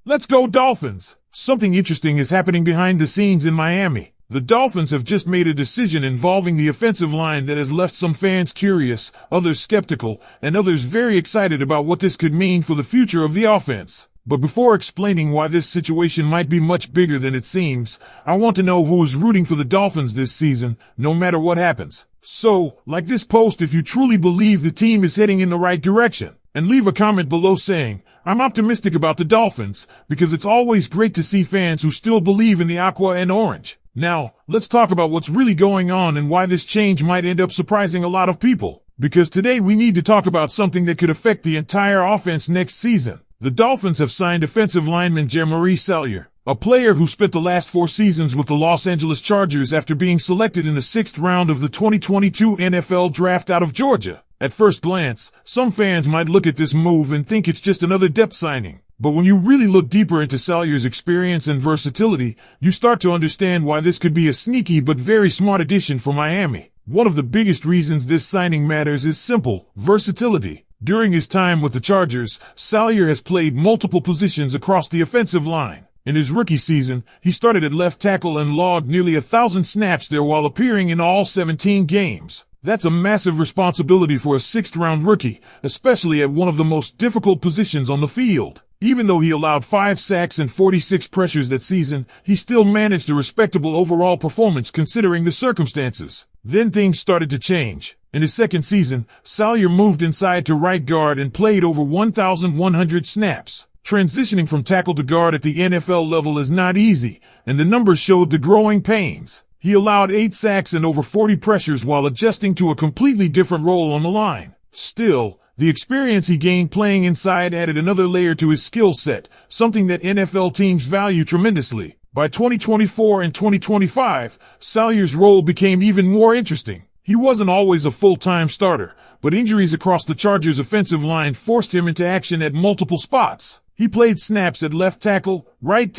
Let's go Dolphins! Something interesting is happening behind the scenes in Miami. The Dolphins have just made a decision involving the offensive line that has left some fans curious, others skeptical, and others very excited about what this could mean for the future of the offense. But before explaining why this situation might be much bigger than it seems, I want to know who is rooting for the Dolphins this season, no matter what happens. So, like this post if you truly believe the team is heading in the right direction, and leave a comment below saying, I'm optimistic about the Dolphins, because it's always great to see fans who still believe in the aqua and orange. Now, let's talk about what's really going on and why this change might end up surprising a lot of people. Because today we need to talk about something that could affect the entire offense next season. The Dolphins have signed offensive lineman Jeremy Salyer, a player who spent the last 4 seasons with the Los Angeles Chargers after being selected in the 6th round of the 2022 NFL Draft out of Georgia. At first glance, some fans might look at this move and think it's just another depth signing. But when you really look deeper into Salyer's experience and versatility, you start to understand why this could be a sneaky but very smart addition for Miami. One of the biggest reasons this signing matters is simple: versatility. During his time with the Chargers, Salyer has played multiple positions across the offensive line. In his rookie season, he started at left tackle and logged nearly 1,000 snaps there while appearing in all 17 games. That's a massive responsibility for a 6th-round rookie, especially at one of the most difficult positions on the field. Even though he allowed 5 sacks and 46 pressures that season, he still managed a respectable overall performance considering the circumstances. Then things started to change. In his second season, Salyer moved inside to right guard and played over 1,100 snaps. Transitioning from tackle to guard at the NFL level is not easy, and the numbers showed the growing pains. He allowed 8 sacks and over 40 pressures while adjusting to a completely different role on the line. Still, the experience he gained playing inside added another layer to his skill set, something that NFL teams value tremendously. By 2024 and 2025, Salyer's role became even more interesting. He wasn't always a full-time starter, but injuries across the Chargers' offensive line forced him into action at multiple spots. He played snaps at left tackle, right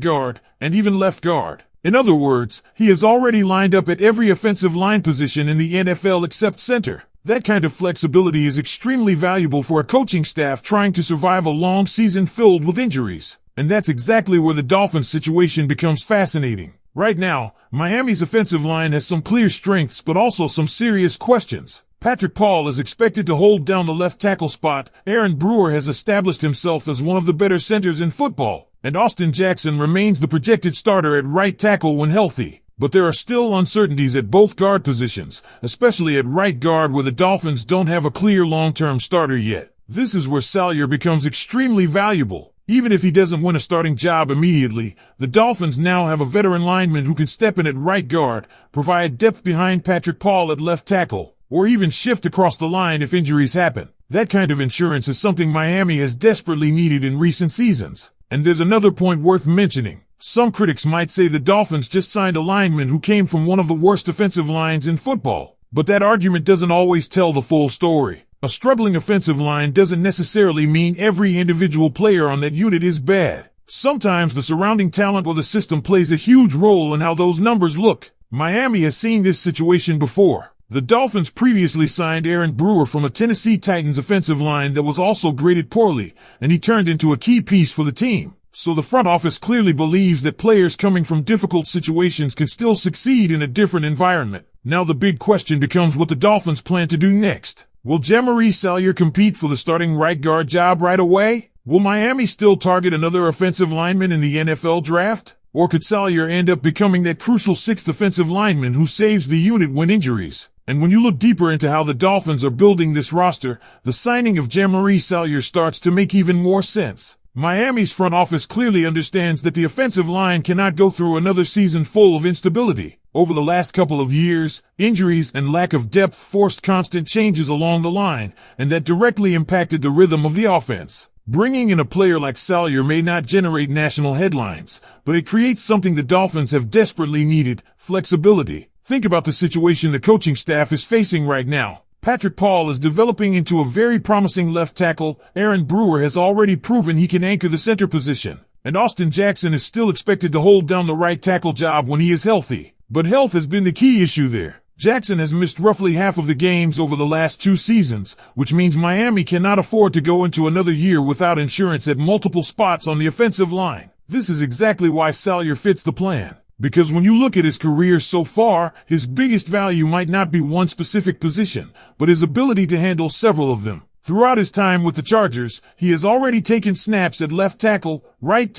guard, and even left guard. In other words, he is already lined up at every offensive line position in the NFL except center. That kind of flexibility is extremely valuable for a coaching staff trying to survive a long season filled with injuries. And that's exactly where the Dolphins situation becomes fascinating. Right now, Miami's offensive line has some clear strengths but also some serious questions. Patrick Paul is expected to hold down the left tackle spot. Aaron Brewer has established himself as one of the better centers in football. And Austin Jackson remains the projected starter at right tackle when healthy. But there are still uncertainties at both guard positions, especially at right guard where the Dolphins don't have a clear long-term starter yet. This is where Salyer becomes extremely valuable. Even if he doesn't win a starting job immediately, the Dolphins now have a veteran lineman who can step in at right guard, provide depth behind Patrick Paul at left tackle, or even shift across the line if injuries happen. That kind of insurance is something Miami has desperately needed in recent seasons. And there's another point worth mentioning. Some critics might say the Dolphins just signed a lineman who came from one of the worst offensive lines in football. But that argument doesn't always tell the full story. A struggling offensive line doesn't necessarily mean every individual player on that unit is bad. Sometimes the surrounding talent or the system plays a huge role in how those numbers look. Miami has seen this situation before. The Dolphins previously signed Aaron Brewer from a Tennessee Titans offensive line that was also graded poorly, and he turned into a key piece for the team. So the front office clearly believes that players coming from difficult situations can still succeed in a different environment. Now the big question becomes what the Dolphins plan to do next. Will Jeremy Salyer compete for the starting right guard job right away? Will Miami still target another offensive lineman in the NFL draft? Or could Salyer end up becoming that crucial 6th offensive lineman who saves the unit when injuries? And when you look deeper into how the Dolphins are building this roster, the signing of Jeremy Salyer starts to make even more sense. Miami's front office clearly understands that the offensive line cannot go through another season full of instability. Over the last couple of years, injuries and lack of depth forced constant changes along the line, and that directly impacted the rhythm of the offense. Bringing in a player like Salyer may not generate national headlines, but it creates something the Dolphins have desperately needed: flexibility. Think about the situation the coaching staff is facing right now. Patrick Paul is developing into a very promising left tackle. Aaron Brewer has already proven he can anchor the center position. And Austin Jackson is still expected to hold down the right tackle job when he is healthy. But health has been the key issue there. Jackson has missed roughly half of the games over the last 2 seasons, which means Miami cannot afford to go into another year without insurance at multiple spots on the offensive line. This is exactly why Salyer fits the plan. Because when you look at his career so far, his biggest value might not be one specific position, but his ability to handle several of them. Throughout his time with the Chargers, he has already taken snaps at left tackle, right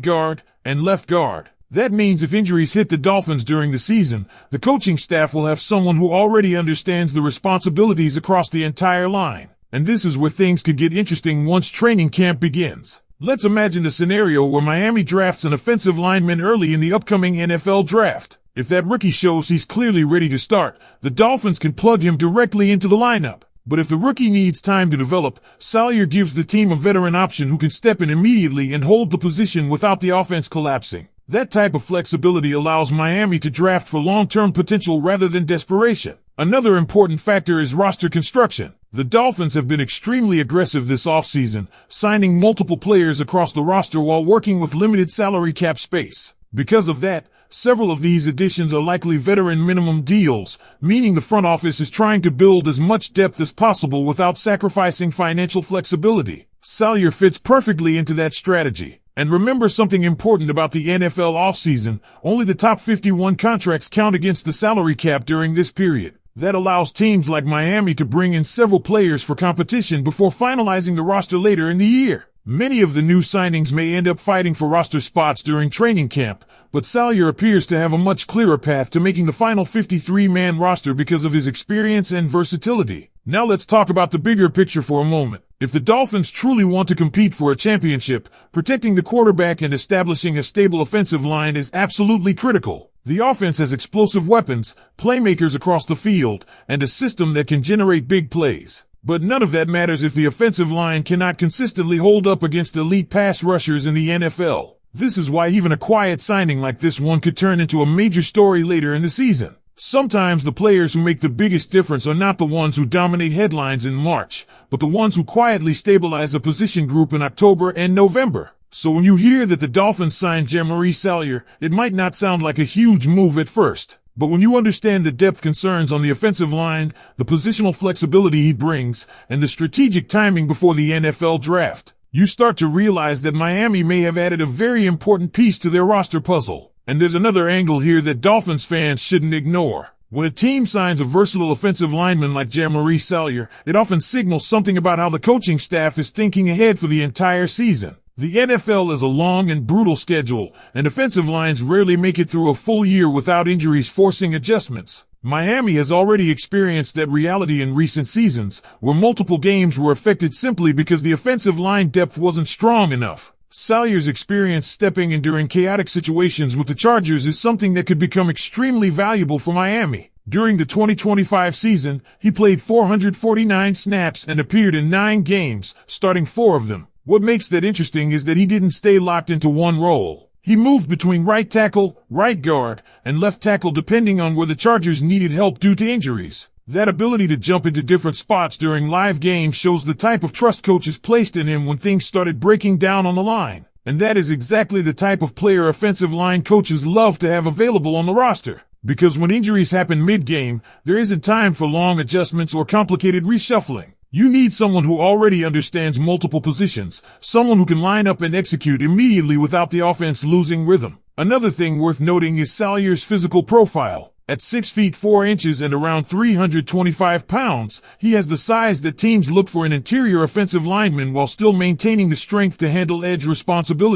guard, and left guard. That means if injuries hit the Dolphins during the season, the coaching staff will have someone who already understands the responsibilities across the entire line. And this is where things could get interesting once training camp begins. Let's imagine a scenario where Miami drafts an offensive lineman early in the upcoming NFL draft. If that rookie shows he's clearly ready to start, the Dolphins can plug him directly into the lineup. But if the rookie needs time to develop, Salyer gives the team a veteran option who can step in immediately and hold the position without the offense collapsing. That type of flexibility allows Miami to draft for long-term potential rather than desperation. Another important factor is roster construction. The Dolphins have been extremely aggressive this offseason, signing multiple players across the roster while working with limited salary cap space. Because of that, several of these additions are likely veteran minimum deals, meaning the front office is trying to build as much depth as possible without sacrificing financial flexibility. Salyer fits perfectly into that strategy. And remember something important about the NFL offseason, only the top 51 contracts count against the salary cap during this period. That allows teams like Miami to bring in several players for competition before finalizing the roster later in the year. Many of the new signings may end up fighting for roster spots during training camp, but Salyer appears to have a much clearer path to making the final 53-man roster because of his experience and versatility. Now let's talk about the bigger picture for a moment. If the Dolphins truly want to compete for a championship, protecting the quarterback and establishing a stable offensive line is absolutely critical. The offense has explosive weapons, playmakers across the field, and a system that can generate big plays. But none of that matters if the offensive line cannot consistently hold up against elite pass rushers in the NFL. This is why even a quiet signing like this one could turn into a major story later in the season. Sometimes the players who make the biggest difference are not the ones who dominate headlines in March, but the ones who quietly stabilize a position group in October and November. So when you hear that the Dolphins signed Jaylen Salyer, it might not sound like a huge move at first. But when you understand the depth concerns on the offensive line, the positional flexibility he brings, and the strategic timing before the NFL draft, you start to realize that Miami may have added a very important piece to their roster puzzle. And there's another angle here that Dolphins fans shouldn't ignore. When a team signs a versatile offensive lineman like Jaylen Salyer, it often signals something about how the coaching staff is thinking ahead for the entire season. The NFL is a long and brutal schedule, and offensive lines rarely make it through a full year without injuries forcing adjustments. Miami has already experienced that reality in recent seasons, where multiple games were affected simply because the offensive line depth wasn't strong enough. Salyer's experience stepping in during chaotic situations with the Chargers is something that could become extremely valuable for Miami. During the 2025 season, he played 449 snaps and appeared in 9 games, starting 4 of them. What makes that interesting is that he didn't stay locked into one role. He moved between right tackle, right guard, and left tackle depending on where the Chargers needed help due to injuries. That ability to jump into different spots during live games shows the type of trust coaches placed in him when things started breaking down on the line. And that is exactly the type of player offensive line coaches love to have available on the roster. Because when injuries happen mid-game, there isn't time for long adjustments or complicated reshuffling. You need someone who already understands multiple positions, someone who can line up and execute immediately without the offense losing rhythm. Another thing worth noting is Salyer's physical profile. At 6 feet 4 inches and around 325 pounds, he has the size that teams look for an interior offensive lineman while still maintaining the strength to handle edge responsibilities.